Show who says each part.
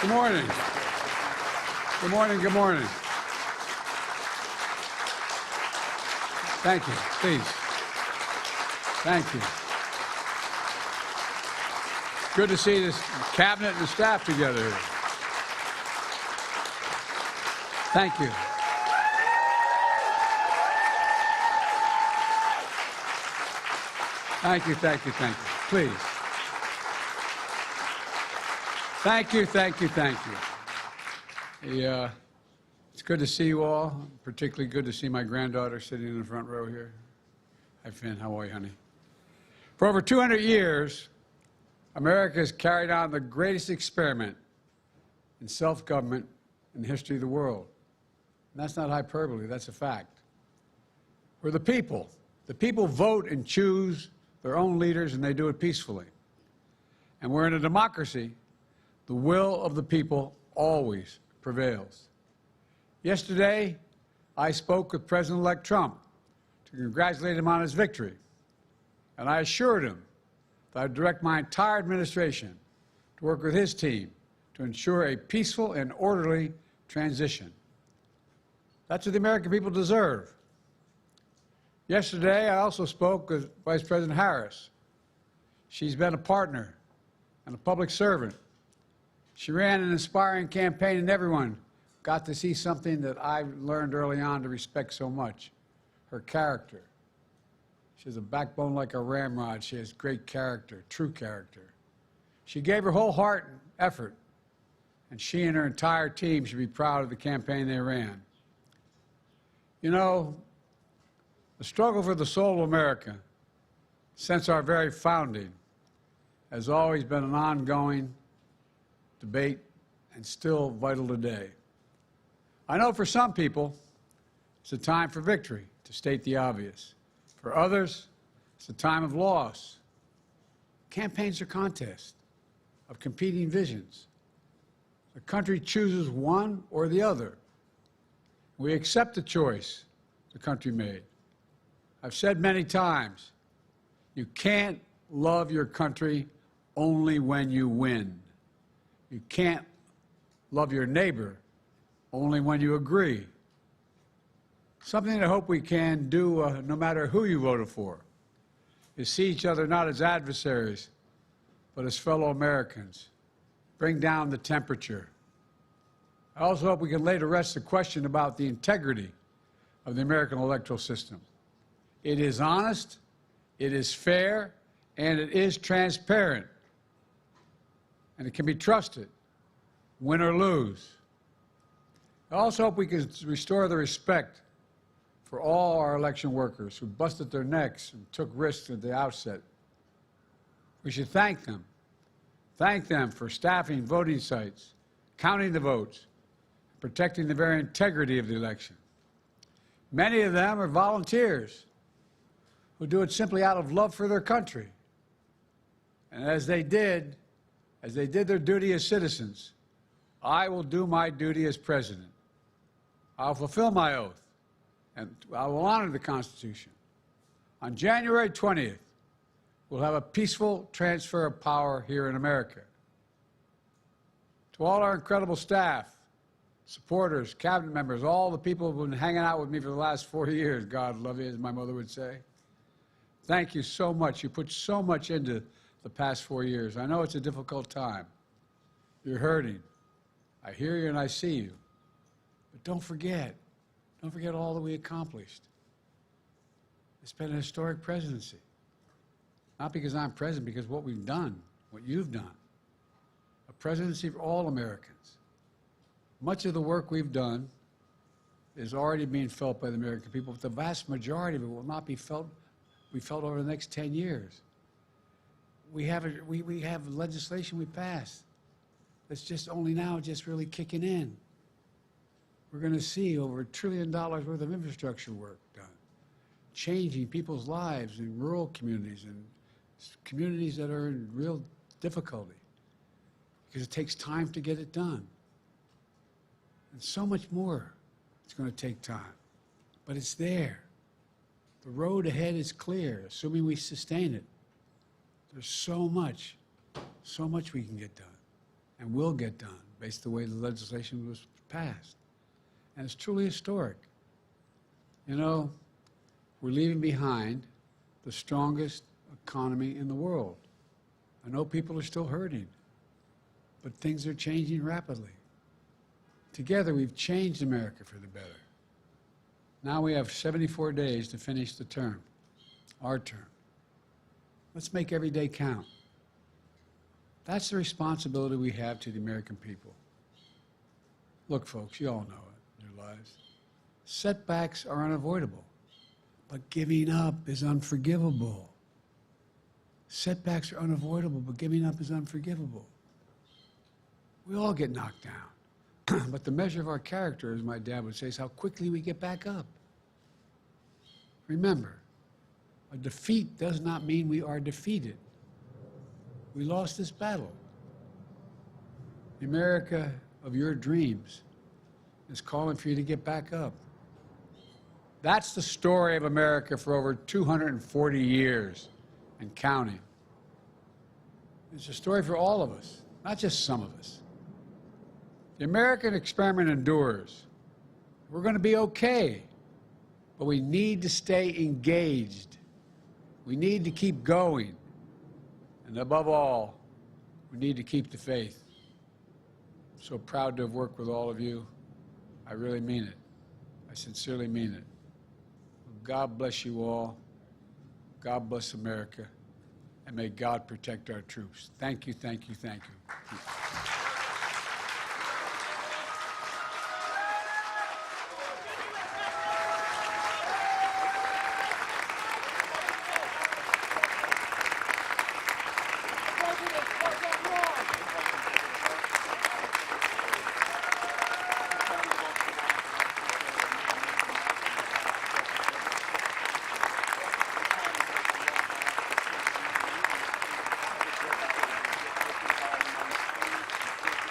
Speaker 1: Good morning. Good morning. Good morning. Thank you. Please. Thank you. Good to see this cabinet and the staff together here. Thank you. Thank you, thank you, thank you. Please. Thank you, thank you, thank you. It's good to see you all, particularly good to see my granddaughter sitting in the front row here. Hi, Finn. How are you, honey? For over 200 years, America has carried on the greatest experiment in self-government in the history of the world. And that's not hyperbole, that's a fact. We're the people. The people vote and choose their own leaders, and they do it peacefully. And we're in a democracy. The will of the people always prevails. Yesterday, I spoke with President-elect Trump to congratulate him on his victory. And I assured him that I'd direct my entire administration to work with his team to ensure a peaceful and orderly transition. That's what the American people deserve. Yesterday, I also spoke with Vice President Harris. She's been a partner and a public servant. She ran an inspiring campaign, and everyone got to see something that I learned early on to respect so much, her character. She has a backbone like a ramrod. She has great character, true character. She gave her whole heart and effort, and she and her entire team should be proud of the campaign they ran. You know, the struggle for the soul of America, since our very founding, has always been an ongoing debate and still vital today. I know for some people, it's a time for victory, to state the obvious. For others, it's a time of loss. Campaigns are contests of competing visions. The country chooses one or the other. We accept the choice the country made. I've said many times, you can't love your country only when you win. You can't love your neighbor only when you agree. Something I hope we can do, no matter who you voted for, is see each other not as adversaries, but as fellow Americans. Bring down the temperature. I also hope we can lay to rest the question about the integrity of the American electoral system. It is honest, it is fair, and it is transparent. And it can be trusted, win or lose. I also hope we can restore the respect for all our election workers who busted their necks and took risks at the outset. We should thank them. Thank them for staffing voting sites, counting the votes, protecting the very integrity of the election. Many of them are volunteers who do it simply out of love for their country. And as they did their duty as citizens, I will do my duty as president. I'll fulfill my oath, and I will honor the Constitution. On January 20th, we'll have a peaceful transfer of power here in America. To all our incredible staff, supporters, cabinet members, all the people who've been hanging out with me for the last 40 years, God love you, as my mother would say. Thank you so much. You put so much into the past 4 years. I know it's a difficult time. You're hurting. I hear you and I see you. But don't forget all that we accomplished. It's been a historic presidency. Not because I'm president, because what we've done, what you've done. A presidency for all Americans. Much of the work we've done is already being felt by the American people, but the vast majority of it will not be felt over the next 10 years. We have legislation we passed that's just only now just really kicking in. We're going to see over $1 trillion worth of infrastructure work done, changing people's lives in rural communities and communities that are in real difficulty, because it takes time to get it done. And so much more it's going to take time, but it's there. The road ahead is clear, assuming we sustain it. There's so much we can get done. and will get done based on the way the legislation was passed. And it's truly historic. You know, we're leaving behind the strongest economy in the world. I know people are still hurting, but things are changing rapidly. Together, we've changed America for the better. Now we have 74 days to finish the term, our term. Let's make every day count. That's the responsibility we have to the American people. Look, folks, you all know it in your lives. Setbacks are unavoidable, but giving up is unforgivable. Setbacks are unavoidable, but giving up is unforgivable. We all get knocked down, but the measure of our character, as my dad would say, is how quickly we get back up. Remember, a defeat does not mean we are defeated. We lost this battle. The America of your dreams is calling for you to get back up. That's the story of America for over 240 years and counting. It's a story for all of us, not just some of us. The American experiment endures. We're going to be okay, but we need to stay engaged. We need to keep going. And above all, we need to keep the faith. I'm so proud to have worked with all of you. I really mean it. I sincerely mean it. God bless you all. God bless America. And may God protect our troops. Thank you, thank you, thank you.